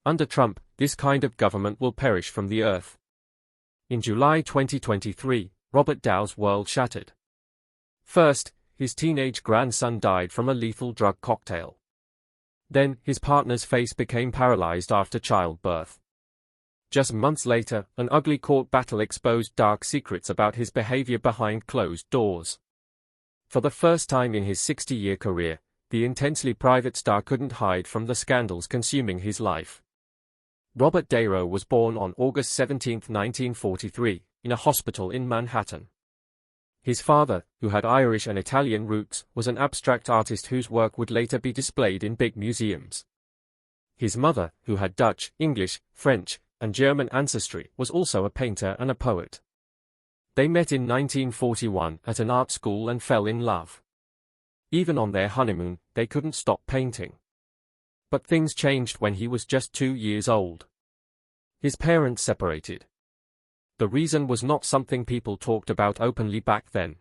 Under Trump, this kind of government will perish from the earth. In July 2023, Robert Dow's world shattered. First, his teenage grandson died from a lethal drug cocktail. Then, his partner's face became paralyzed after childbirth. Just months later, an ugly court battle exposed dark secrets about his behavior behind closed doors. For the first time in his 60-year career, the intensely private star couldn't hide from the scandals consuming his life. Robert De Niro was born on August 17, 1943, in a hospital in Manhattan. His father, who had Irish and Italian roots, was an abstract artist whose work would later be displayed in big museums. His mother, who had Dutch, English, French, and German ancestry, was also a painter and a poet. They met in 1941 at an art school and fell in love. Even on their honeymoon, they couldn't stop painting. But things changed when he was just 2 years old. His parents separated. The reason was not something people talked about openly back then.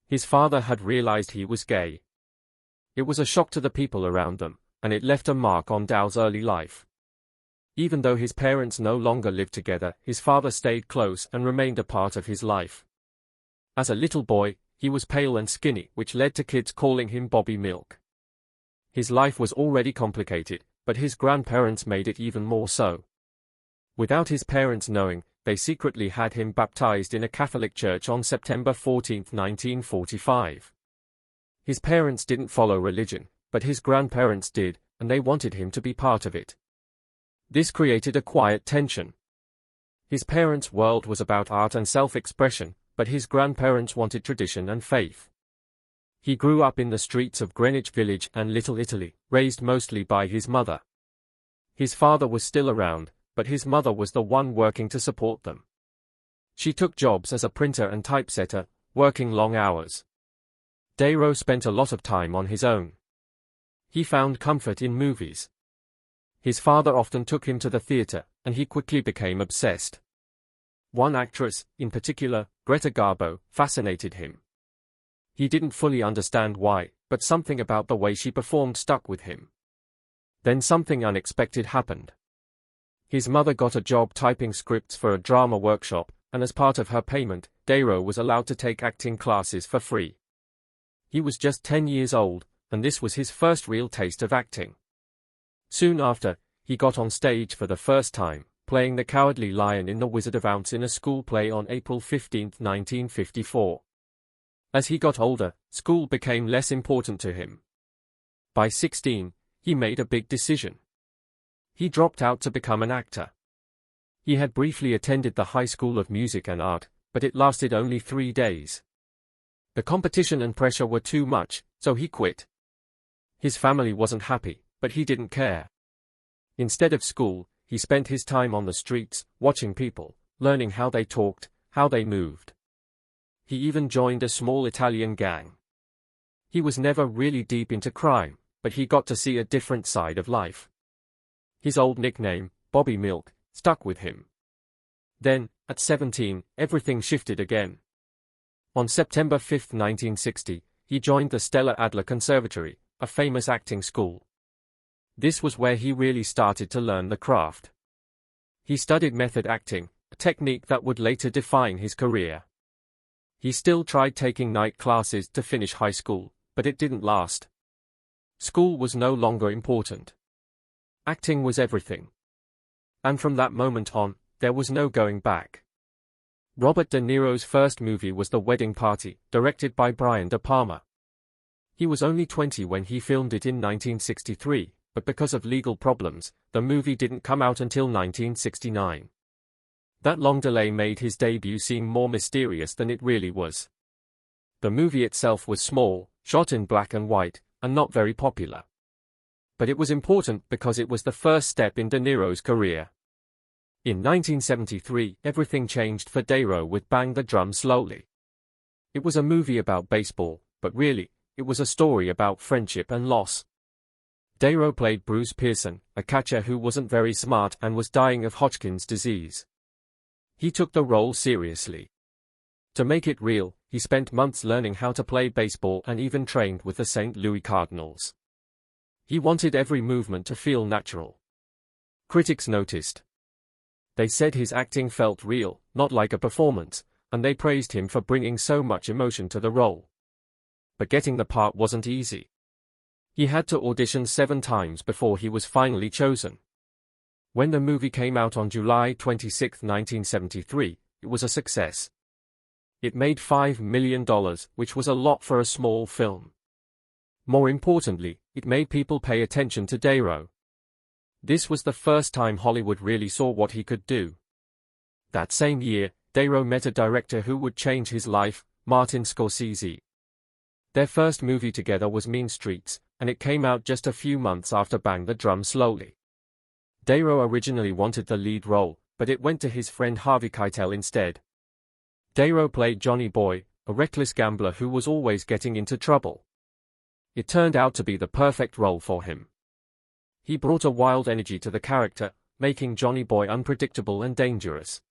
His father had realized he was gay. It was a shock to the people around them, and it left a mark on Dow's early life. Even though his parents no longer lived together, his father stayed close and remained a part of his life. As a little boy, he was pale and skinny, which led to kids calling him Bobby Milk. His life was already complicated, but his grandparents made it even more so. Without his parents knowing, they secretly had him baptized in a Catholic church on September 14, 1945. His parents didn't follow religion, but his grandparents did, and they wanted him to be part of it. This created a quiet tension. His parents' world was about art and self-expression, but his grandparents wanted tradition and faith. He grew up in the streets of Greenwich Village and Little Italy, raised mostly by his mother. His father was still around, but his mother was the one working to support them. She took jobs as a printer and typesetter, working long hours. De Niro spent a lot of time on his own. He found comfort in movies. His father often took him to the theater, and he quickly became obsessed. One actress, in particular, Greta Garbo, fascinated him. He didn't fully understand why, but something about the way she performed stuck with him. Then something unexpected happened. His mother got a job typing scripts for a drama workshop, and as part of her payment, De Niro was allowed to take acting classes for free. He was just 10 years old, and this was his first real taste of acting. Soon after, he got on stage for the first time, playing the Cowardly Lion in The Wizard of Oz in a school play on April 15, 1954. As he got older, school became less important to him. By 16, he made a big decision. He dropped out to become an actor. He had briefly attended the High School of Music and Art, but it lasted only 3 days. The competition and pressure were too much, so he quit. His family wasn't happy, but he didn't care. Instead of school, he spent his time on the streets, watching people, learning how they talked, how they moved. He even joined a small Italian gang. He was never really deep into crime, but he got to see a different side of life. His old nickname, Bobby Milk, stuck with him. Then, at 17, everything shifted again. On September 5, 1960, he joined the Stella Adler Conservatory, a famous acting school. This was where he really started to learn the craft. He studied method acting, a technique that would later define his career. He still tried taking night classes to finish high school, but it didn't last. School was no longer important. Acting was everything. And from that moment on, there was no going back. Robert De Niro's first movie was The Wedding Party, directed by Brian De Palma. He was only 20 when he filmed it in 1963, but because of legal problems, the movie didn't come out until 1969. That long delay made his debut seem more mysterious than it really was. The movie itself was small, shot in black and white, and not very popular. But it was important because it was the first step in De Niro's career. In 1973, everything changed for De Niro with Bang the Drum Slowly. It was a movie about baseball, but really, it was a story about friendship and loss. De Niro played Bruce Pearson, a catcher who wasn't very smart and was dying of Hodgkin's disease. He took the role seriously. To make it real, he spent months learning how to play baseball and even trained with the St. Louis Cardinals. He wanted every movement to feel natural. Critics noticed. They said his acting felt real, not like a performance, and they praised him for bringing so much emotion to the role. But getting the part wasn't easy. He had to audition 7 times before he was finally chosen. When the movie came out on July 26, 1973, it was a success. It made $5 million, which was a lot for a small film. More importantly, it made people pay attention to Niro. This was the first time Hollywood really saw what he could do. That same year, Niro met a director who would change his life, Martin Scorsese. Their first movie together was Mean Streets, and it came out just a few months after Bang the Drum Slowly. Niro originally wanted the lead role, but it went to his friend Harvey Keitel instead. Niro played Johnny Boy, a reckless gambler who was always getting into trouble. It turned out to be the perfect role for him. He brought a wild energy to the character, making Johnny Boy unpredictable and dangerous.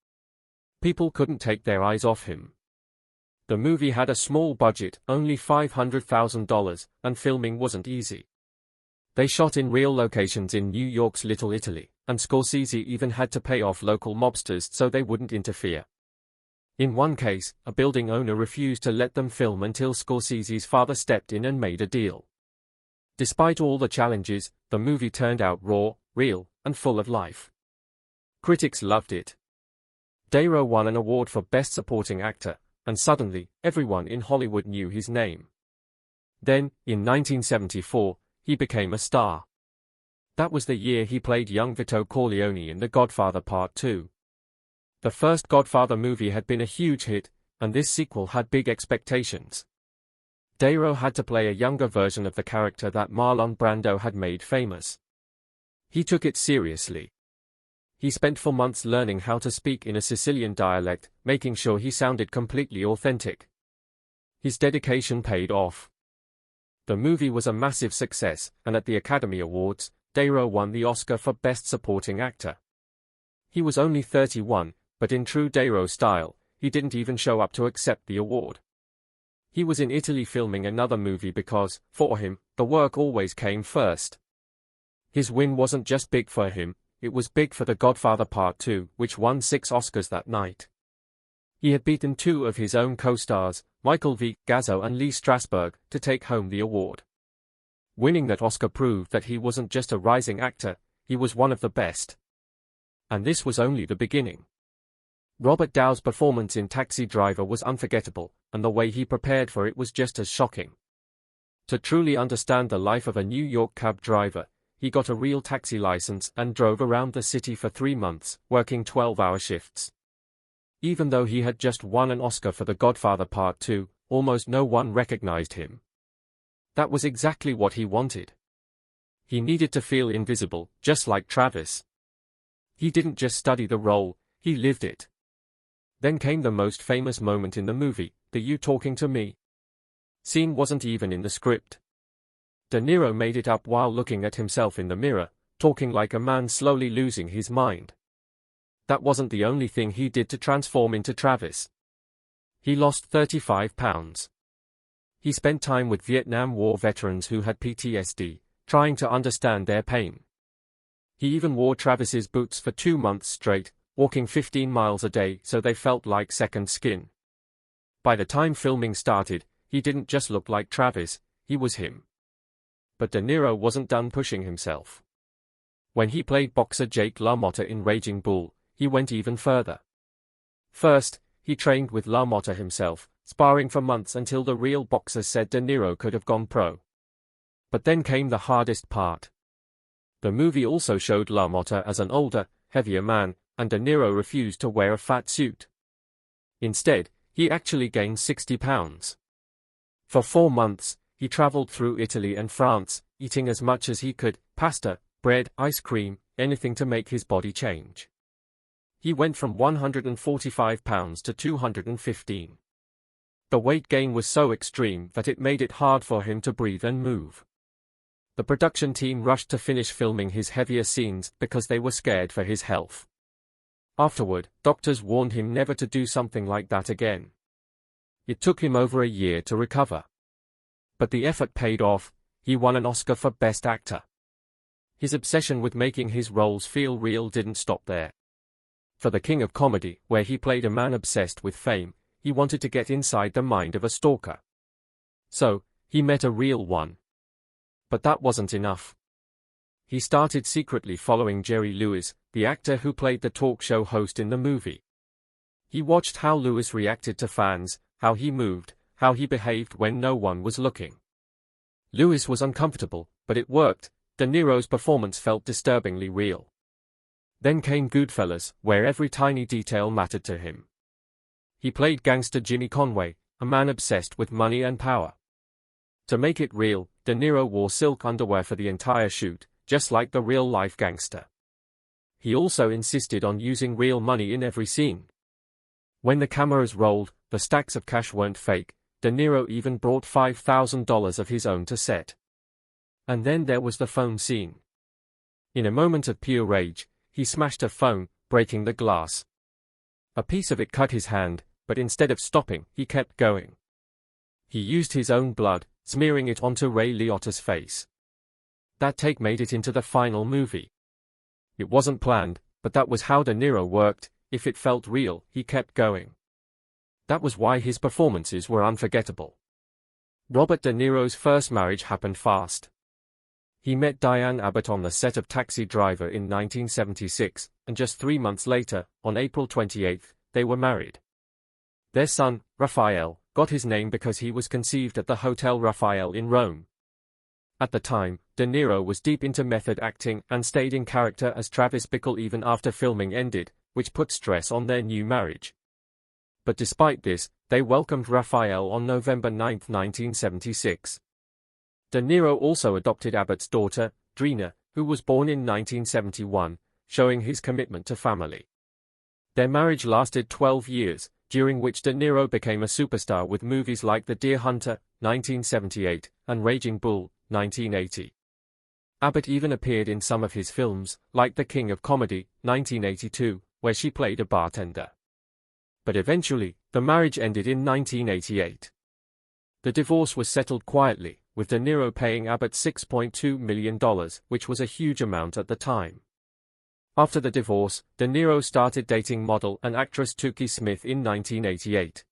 People couldn't take their eyes off him. The movie had a small budget, only $500,000, and filming wasn't easy. They shot in real locations in New York's Little Italy, and Scorsese even had to pay off local mobsters so they wouldn't interfere. In one case, a building owner refused to let them film until Scorsese's father stepped in and made a deal. Despite all the challenges, the movie turned out raw, real, and full of life. Critics loved it. Niro won an award for Best Supporting Actor, and suddenly, everyone in Hollywood knew his name. Then, in 1974, he became a star. That was the year he played young Vito Corleone in The Godfather Part II. The first Godfather movie had been a huge hit, and this sequel had big expectations. Niro had to play a younger version of the character that Marlon Brando had made famous. He took it seriously. He spent 4 months learning how to speak in a Sicilian dialect, making sure he sounded completely authentic. His dedication paid off. The movie was a massive success, and at the Academy Awards, Niro won the Oscar for Best Supporting Actor. He was only 31, but in true Niro style, he didn't even show up to accept the award. He was in Italy filming another movie because, for him, the work always came first. His win wasn't just big for him, it was big for The Godfather Part II, which won 6 Oscars that night. He had beaten 2 of his own co-stars, Michael V. Gazzo and Lee Strasberg, to take home the award. Winning that Oscar proved that he wasn't just a rising actor, he was one of the best. And this was only the beginning. Robert Dow's performance in Taxi Driver was unforgettable, and the way he prepared for it was just as shocking. To truly understand the life of a New York cab driver, he got a real taxi license and drove around the city for 3 months, working 12-hour shifts. Even though he had just won an Oscar for The Godfather Part II, almost no one recognized him. That was exactly what he wanted. He needed to feel invisible, just like Travis. He didn't just study the role, he lived it. Then came the most famous moment in the movie, the "You Talking to Me" scene wasn't even in the script. De Niro made it up while looking at himself in the mirror, talking like a man slowly losing his mind. That wasn't the only thing he did to transform into Travis. He lost 35 pounds. He spent time with Vietnam War veterans who had PTSD, trying to understand their pain. He even wore Travis's boots for 2 months straight, walking 15 miles a day so they felt like second skin. By the time filming started, he didn't just look like Travis, he was him. But De Niro wasn't done pushing himself. When he played boxer Jake LaMotta in Raging Bull, he went even further. First, he trained with LaMotta himself, sparring for months until the real boxers said De Niro could have gone pro. But then came the hardest part. The movie also showed LaMotta as an older, heavier man, and De Niro refused to wear a fat suit. Instead, he actually gained 60 pounds. For 4 months, he traveled through Italy and France, eating as much as he could, pasta, bread, ice cream, anything to make his body change. He went from 145 pounds to 215. The weight gain was so extreme that it made it hard for him to breathe and move. The production team rushed to finish filming his heavier scenes because they were scared for his health. Afterward, doctors warned him never to do something like that again. It took him over a year to recover. But the effort paid off, he won an Oscar for Best Actor. His obsession with making his roles feel real didn't stop there. For The King of Comedy, where he played a man obsessed with fame, he wanted to get inside the mind of a stalker. So, he met a real one. But that wasn't enough. He started secretly following Jerry Lewis, the actor who played the talk show host in the movie. He watched how Lewis reacted to fans, how he moved, how he behaved when no one was looking. Lewis was uncomfortable, but it worked. De Niro's performance felt disturbingly real. Then came Goodfellas, where every tiny detail mattered to him. He played gangster Jimmy Conway, a man obsessed with money and power. To make it real, De Niro wore silk underwear for the entire shoot, just like the real-life gangster. He also insisted on using real money in every scene. When the cameras rolled, the stacks of cash weren't fake. De Niro even brought $5,000 of his own to set. And then there was the phone scene. In a moment of pure rage, he smashed a phone, breaking the glass. A piece of it cut his hand, but instead of stopping, he kept going. He used his own blood, smearing it onto Ray Liotta's face. That take made it into the final movie. It wasn't planned, but that was how De Niro worked. If it felt real, he kept going. That was why his performances were unforgettable. Robert De Niro's first marriage happened fast. He met Diane Abbott on the set of Taxi Driver in 1976, and just 3 months later, on April 28, they were married. Their son, Raphael, got his name because he was conceived at the Hotel Raphael in Rome. At the time, De Niro was deep into method acting and stayed in character as Travis Bickle even after filming ended, which put stress on their new marriage. But despite this, they welcomed Raphael on November 9, 1976. De Niro also adopted Abbott's daughter, Drina, who was born in 1971, showing his commitment to family. Their marriage lasted 12 years, during which De Niro became a superstar with movies like The Deer Hunter, 1978, and Raging Bull, 1980. Abbott even appeared in some of his films, like The King of Comedy, 1982, where she played a bartender. But eventually, the marriage ended in 1988. The divorce was settled quietly, with De Niro paying Abbott $6.2 million, which was a huge amount at the time. After the divorce, De Niro started dating model and actress Toukie Smith in 1988.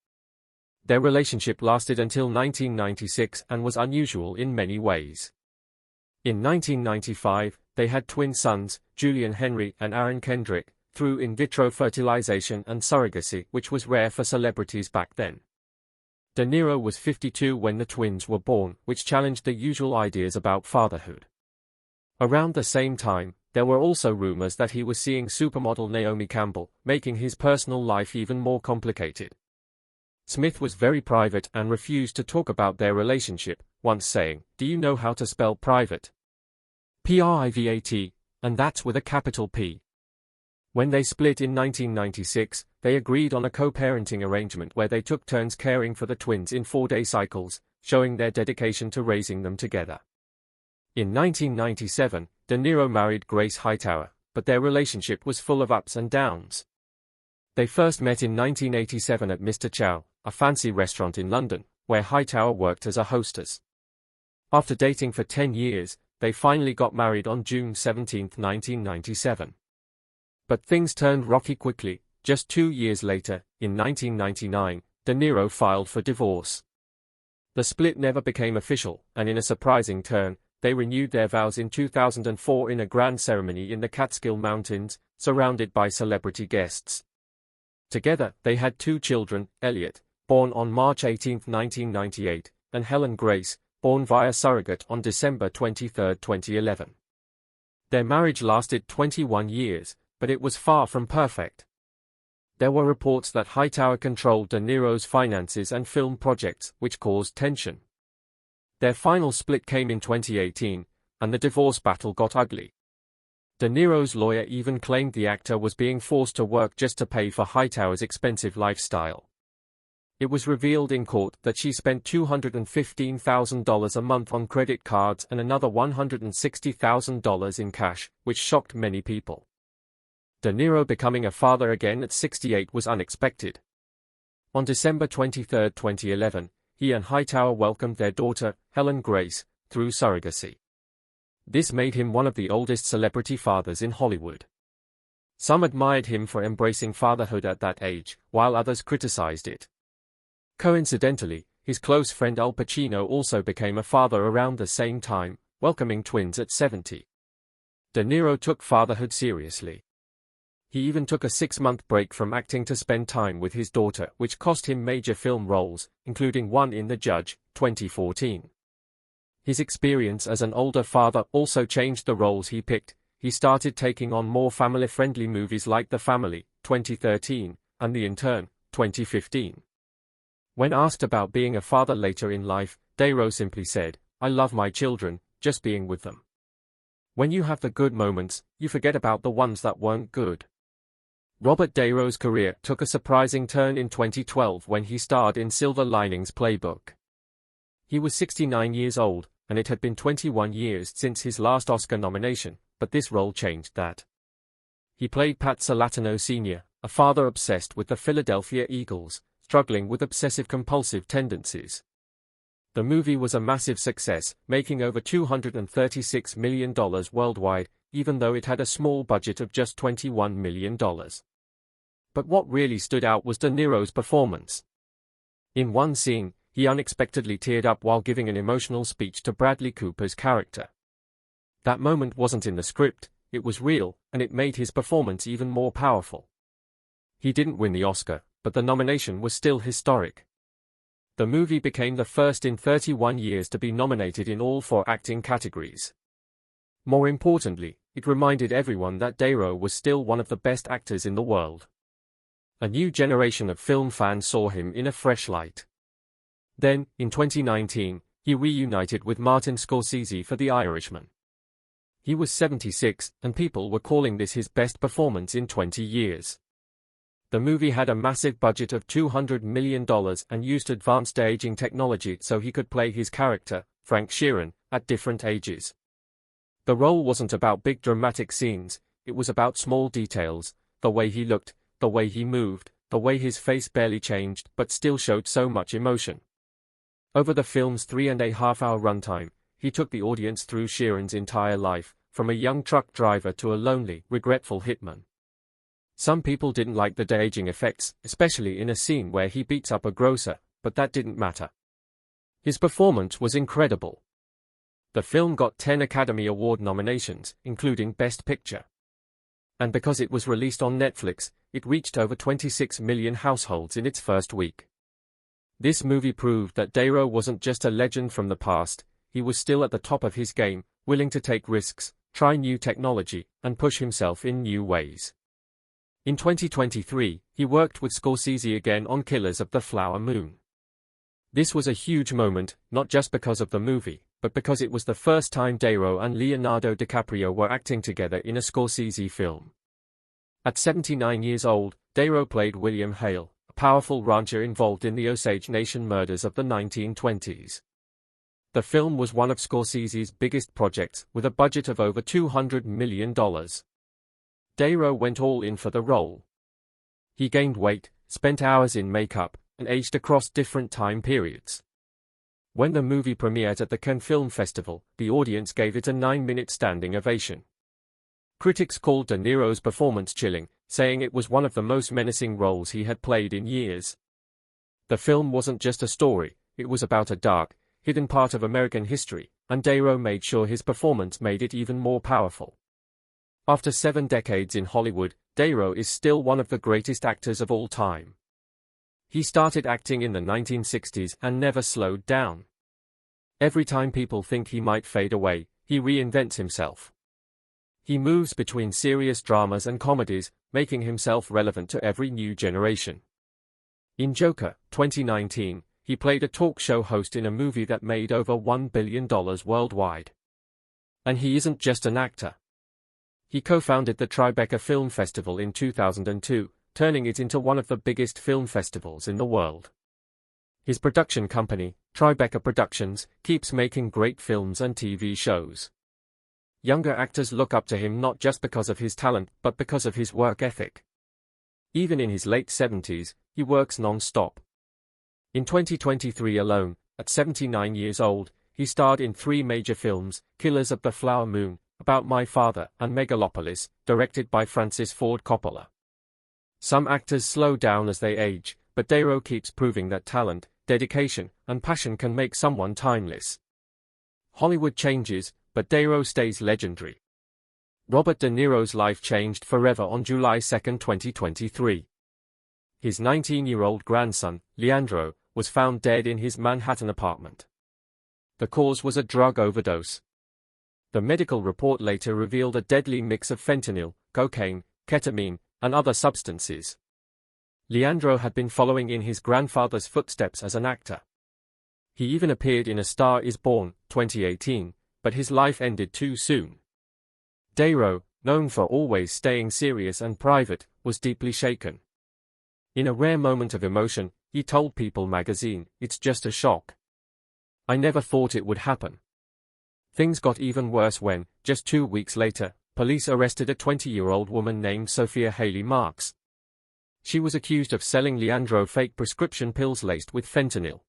Their relationship lasted until 1996 and was unusual in many ways. In 1995, they had twin sons, Julian Henry and Aaron Kendrick, through in vitro fertilization and surrogacy, which was rare for celebrities back then. De Niro was 52 when the twins were born, which challenged the usual ideas about fatherhood. Around the same time, there were also rumors that he was seeing supermodel Naomi Campbell, making his personal life even more complicated. Smith was very private and refused to talk about their relationship, once saying, "Do you know how to spell private? Private, and that's with a capital P." When they split in 1996, they agreed on a co-parenting arrangement where they took turns caring for the twins in 4-day cycles, showing their dedication to raising them together. In 1997, De Niro married Grace Hightower, but their relationship was full of ups and downs. They first met in 1987 at Mr. Chow, a fancy restaurant in London, where Hightower worked as a hostess. After dating for 10 years, they finally got married on June 17, 1997. But things turned rocky quickly. Just 2 years later, in 1999, De Niro filed for divorce. The split never became official, and in a surprising turn, they renewed their vows in 2004 in a grand ceremony in the Catskill Mountains, surrounded by celebrity guests. Together, they had 2 children, Elliot, born on March 18, 1998, and Helen Grace, born via surrogate on December 23, 2011. Their marriage lasted 21 years, but it was far from perfect. There were reports that Hightower controlled De Niro's finances and film projects, which caused tension. Their final split came in 2018, and the divorce battle got ugly. De Niro's lawyer even claimed the actor was being forced to work just to pay for Hightower's expensive lifestyle. It was revealed in court that she spent $215,000 a month on credit cards and another $160,000 in cash, which shocked many people. De Niro becoming a father again at 68 was unexpected. On December 23, 2011, he and Hightower welcomed their daughter, Helen Grace, through surrogacy. This made him one of the oldest celebrity fathers in Hollywood. Some admired him for embracing fatherhood at that age, while others criticized it. Coincidentally, his close friend Al Pacino also became a father around the same time, welcoming twins at 70. De Niro took fatherhood seriously. He even took a 6-month break from acting to spend time with his daughter, which cost him major film roles, including one in The Judge, 2014. His experience as an older father also changed the roles he picked. He started taking on more family-friendly movies like The Family, 2013, and The Intern, 2015. When asked about being a father later in life, De Niro simply said, "I love my children, just being with them. When you have the good moments, you forget about the ones that weren't good." Robert De Niro's career took a surprising turn in 2012 when he starred in Silver Linings Playbook. He was 69 years old, and it had been 21 years since his last Oscar nomination, but this role changed that. He played Pat Salatino Sr., a father obsessed with the Philadelphia Eagles, struggling with obsessive-compulsive tendencies. The movie was a massive success, making over $236 million worldwide, even though it had a small budget of just $21 million. But what really stood out was De Niro's performance. In one scene, he unexpectedly teared up while giving an emotional speech to Bradley Cooper's character. That moment wasn't in the script, it was real, and it made his performance even more powerful. He didn't win the Oscar, but the nomination was still historic. The movie became the first in 31 years to be nominated in all 4 acting categories. More importantly, it reminded everyone that De Niro was still one of the best actors in the world. A new generation of film fans saw him in a fresh light. Then, in 2019, he reunited with Martin Scorsese for The Irishman. He was 76, and people were calling this his best performance in 20 years. The movie had a massive budget of $200 million and used advanced aging technology so he could play his character, Frank Sheeran, at different ages. The role wasn't about big dramatic scenes, it was about small details, the way he looked, the way he moved, the way his face barely changed but still showed so much emotion. Over the film's 3.5-hour runtime, he took the audience through Sheeran's entire life, from a young truck driver to a lonely, regretful hitman. Some people didn't like the de-aging effects, especially in a scene where he beats up a grocer, but that didn't matter. His performance was incredible. The film got 10 Academy Award nominations, including Best Picture. And because it was released on Netflix, it reached over 26 million households in its first week. This movie proved that De Niro wasn't just a legend from the past, he was still at the top of his game, willing to take risks, try new technology, and push himself in new ways. In 2023, he worked with Scorsese again on Killers of the Flower Moon. This was a huge moment, not just because of the movie, but because it was the first time De Niro and Leonardo DiCaprio were acting together in a Scorsese film. At 79 years old, De Niro played William Hale, a powerful rancher involved in the Osage Nation murders of the 1920s. The film was one of Scorsese's biggest projects, with a budget of over $200 million. De Niro went all in for the role. He gained weight, spent hours in makeup, and aged across different time periods. When the movie premiered at the Cannes Film Festival, the audience gave it a 9-minute standing ovation. Critics called De Niro's performance chilling, saying it was one of the most menacing roles he had played in years. The film wasn't just a story, it was about a dark, hidden part of American history, and De Niro made sure his performance made it even more powerful. After 7 decades in Hollywood, De Niro is still one of the greatest actors of all time. He started acting in the 1960s and never slowed down. Every time people think he might fade away, he reinvents himself. He moves between serious dramas and comedies, making himself relevant to every new generation. In Joker, 2019, he played a talk show host in a movie that made over $1 billion worldwide. And he isn't just an actor. He co-founded the Tribeca Film Festival in 2002, turning it into one of the biggest film festivals in the world. His production company, Tribeca Productions, keeps making great films and TV shows. Younger actors look up to him not just because of his talent, but because of his work ethic. Even in his late 70s, he works non-stop. In 2023 alone, at 79 years old, he starred in 3 major films: Killers of the Flower Moon, About My Father, and Megalopolis, directed by Francis Ford Coppola. Some actors slow down as they age, but Niro keeps proving that talent, dedication, and passion can make someone timeless. Hollywood changes, but Niro stays legendary. Robert De Niro's life changed forever on July 2, 2023. His 19-year-old grandson, Leandro, was found dead in his Manhattan apartment. The cause was a drug overdose. The medical report later revealed a deadly mix of fentanyl, cocaine, ketamine, and other substances. Leandro had been following in his grandfather's footsteps as an actor. He even appeared in A Star Is Born, 2018, but his life ended too soon. Niro, known for always staying serious and private, was deeply shaken. In a rare moment of emotion, he told People magazine, "It's just a shock. I never thought it would happen." Things got even worse when, just 2 weeks later, police arrested a 20-year-old woman named Sophia Haley Marks. She was accused of selling Leandro fake prescription pills laced with fentanyl.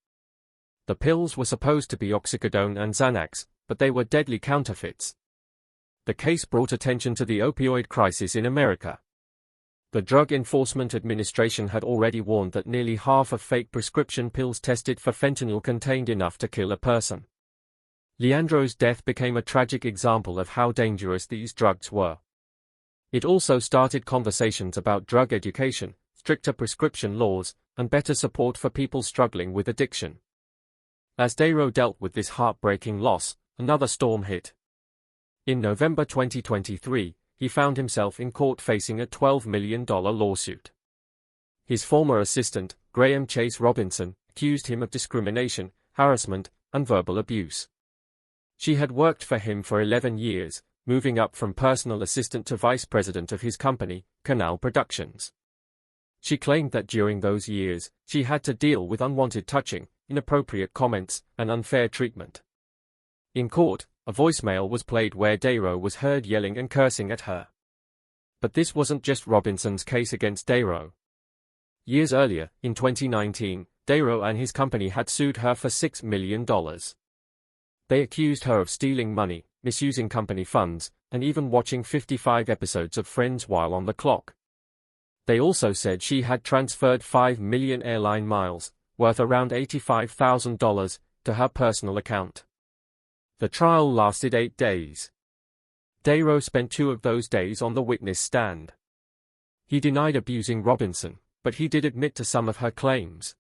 The pills were supposed to be oxycodone and Xanax, but they were deadly counterfeits. The case brought attention to the opioid crisis in America. The Drug Enforcement Administration had already warned that nearly half of fake prescription pills tested for fentanyl contained enough to kill a person. Leandro's death became a tragic example of how dangerous these drugs were. It also started conversations about drug education, stricter prescription laws, and better support for people struggling with addiction. As Niro dealt with this heartbreaking loss, another storm hit. In November 2023, he found himself in court facing a $12 million lawsuit. His former assistant, Graham Chase Robinson, accused him of discrimination, harassment, and verbal abuse. She had worked for him for 11 years, moving up from personal assistant to vice president of his company, Canal Productions. She claimed that during those years, she had to deal with unwanted touching, inappropriate comments, and unfair treatment. In court, a voicemail was played where Niro was heard yelling and cursing at her. But this wasn't just Robinson's case against Niro. Years earlier, in 2019, Niro and his company had sued her for $6 million. They accused her of stealing money, misusing company funds, and even watching 55 episodes of Friends while on the clock. They also said she had transferred 5 million airline miles, worth around $85,000, to her personal account. The trial lasted 8 days. Niro spent 2 of those days on the witness stand. He denied abusing Robinson, but he did admit to some of her claims.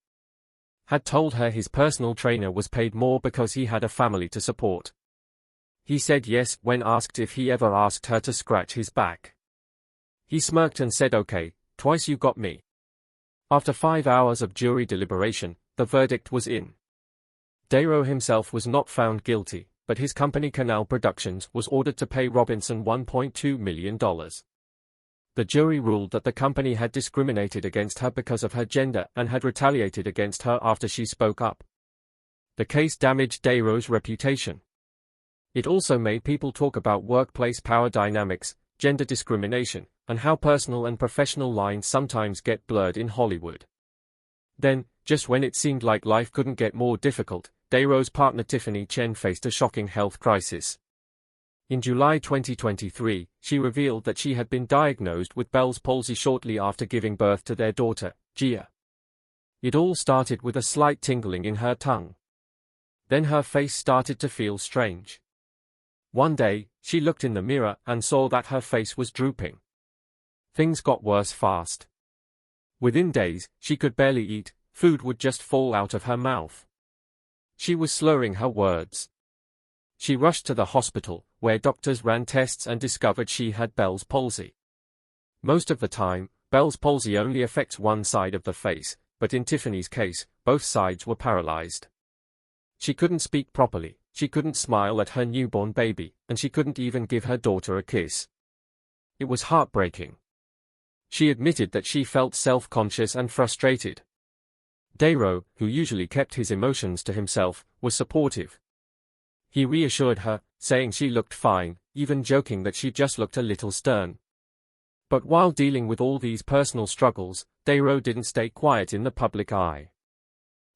Had told her his personal trainer was paid more because he had a family to support. He said yes when asked if he ever asked her to scratch his back. He smirked and said, "Okay, twice you got me." After 5 hours of jury deliberation, the verdict was in. Niro himself was not found guilty, but his company Canal Productions was ordered to pay Robinson $1.2 million. The jury ruled that the company had discriminated against her because of her gender and had retaliated against her after she spoke up. The case damaged Niro's reputation. It also made people talk about workplace power dynamics, gender discrimination, and how personal and professional lines sometimes get blurred in Hollywood. Then, just when it seemed like life couldn't get more difficult, Niro's partner Tiffany Chen faced a shocking health crisis. In July 2023, she revealed that she had been diagnosed with Bell's palsy shortly after giving birth to their daughter, Gia. It all started with a slight tingling in her tongue. Then her face started to feel strange. One day, she looked in the mirror and saw that her face was drooping. Things got worse fast. Within days, she could barely eat, food would just fall out of her mouth. She was slurring her words. She rushed to the hospital, where doctors ran tests and discovered she had Bell's palsy. Most of the time, Bell's palsy only affects one side of the face, but in Tiffany's case, both sides were paralyzed. She couldn't speak properly, she couldn't smile at her newborn baby, and she couldn't even give her daughter a kiss. It was heartbreaking. She admitted that she felt self-conscious and frustrated. Niro, who usually kept his emotions to himself, was supportive. He reassured her, saying she looked fine, even joking that she just looked a little stern. But while dealing with all these personal struggles, Niro didn't stay quiet in the public eye.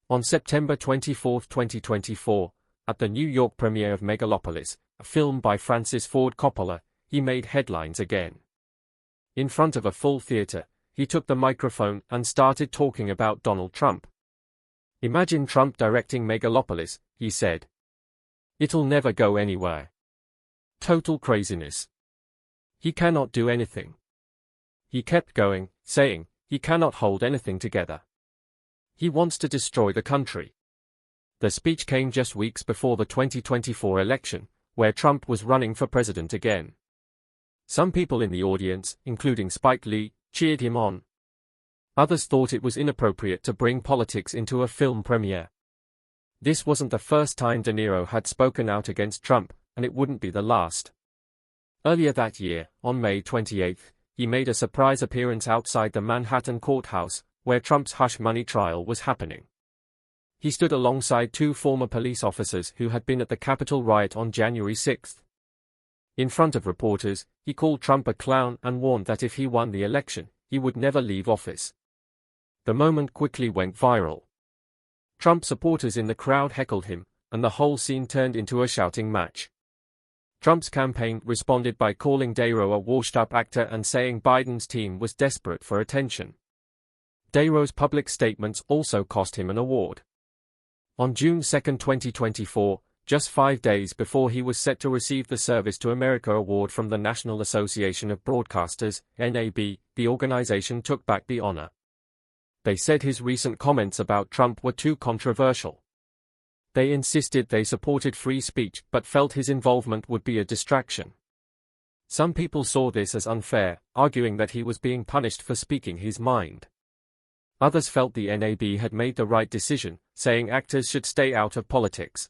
On September 24, 2024, At the New York premiere of Megalopolis, a film by Francis Ford Coppola, he made headlines again. In front of a full theater, he took the microphone and started talking about Donald Trump. "Imagine Trump directing Megalopolis," he said. "It'll never go anywhere. Total craziness. He cannot do anything." He kept going, saying, "He cannot hold anything together. He wants to destroy the country." The speech came just weeks before the 2024 election, where Trump was running for president again. Some people in the audience, including Spike Lee, cheered him on. Others thought it was inappropriate to bring politics into a film premiere. This wasn't the first time De Niro had spoken out against Trump, and it wouldn't be the last. Earlier that year, on May 28, he made a surprise appearance outside the Manhattan courthouse, where Trump's hush money trial was happening. He stood alongside two former police officers who had been at the Capitol riot on January 6. In front of reporters, he called Trump a clown and warned that if he won the election, he would never leave office. The moment quickly went viral. Trump supporters in the crowd heckled him, and the whole scene turned into a shouting match. Trump's campaign responded by calling Niro a washed-up actor and saying Biden's team was desperate for attention. Niro's public statements also cost him an award. On June 2, 2024, just 5 days before he was set to receive the Service to America Award from the National Association of Broadcasters, NAB, the organization took back the honor. They said his recent comments about Trump were too controversial. They insisted they supported free speech but felt his involvement would be a distraction. Some people saw this as unfair, arguing that he was being punished for speaking his mind. Others felt the NAB had made the right decision, saying actors should stay out of politics.